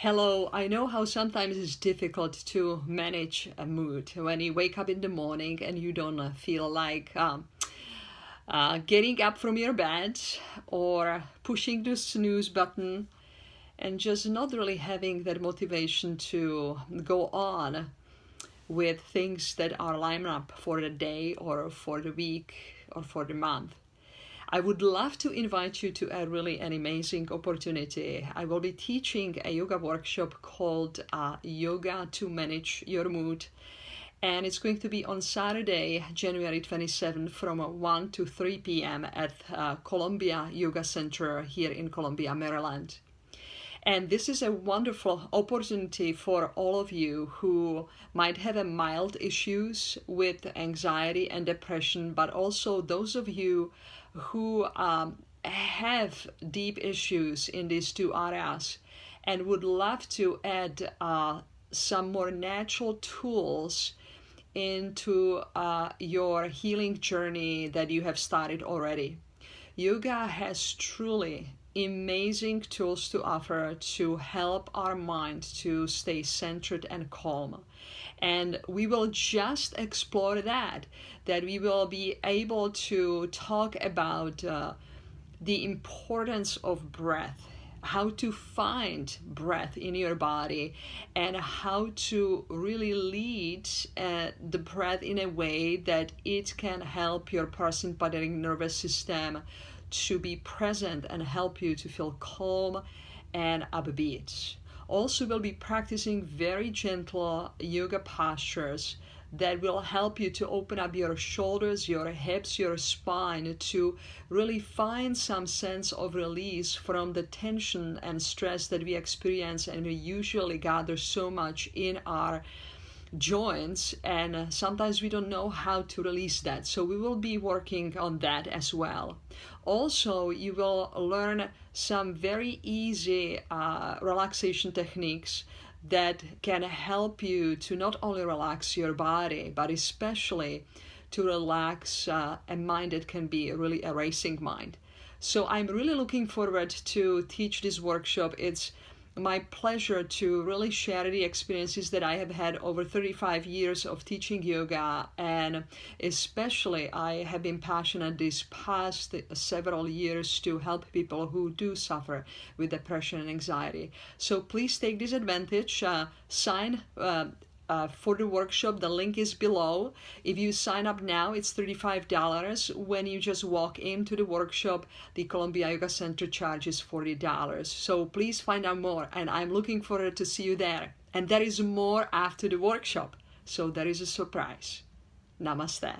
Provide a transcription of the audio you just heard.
Hello, I know how sometimes it's difficult to manage a mood when you wake up in the morning and you don't feel like getting up from your bed or pushing the snooze button and just not really having that motivation to go on with things that are lined up for the day or for the week or for the month. I would love to invite you to a really an amazing opportunity. I will be teaching a yoga workshop called Yoga to Manage Your Mood. And it's going to be on Saturday, January 27th from 1 to 3 p.m. at Columbia Yoga Center here in Columbia, Maryland. And this is a wonderful opportunity for all of you who might have a mild issues with anxiety and depression, but also those of you who have deep issues in these two areas and would love to add some more natural tools into your healing journey that you have started already. Yoga has truly amazing tools to offer to help our mind to stay centered and calm. And we will just explore that we will be able to talk about the importance of breath, how to find breath in your body, and how to really lead the breath in a way that it can help your parasympathetic nervous system to be present and help you to feel calm and upbeat. Also, we'll be practicing very gentle yoga postures that will help you to open up your shoulders, your hips, your spine to really find some sense of release from the tension and stress that we experience and we usually gather so much in our joints, and sometimes we don't know how to release that. So we will be working on that as well. Also, you will learn some very easy relaxation techniques that can help you to not only relax your body, but especially to relax a mind that can be really a racing mind. So I'm really looking forward to teach this workshop. It's my pleasure to really share the experiences that I have had over 35 years of teaching yoga, and especially I have been passionate these past several years to help people who do suffer with depression and anxiety. So please take this advantage, sign for the workshop. The link is below. If you sign up now, it's $35. When you just walk into the workshop, the Columbia Yoga Center charges $40. So please find out more, and I'm looking forward to see you there. And there is more after the workshop, so there is a surprise. Namaste.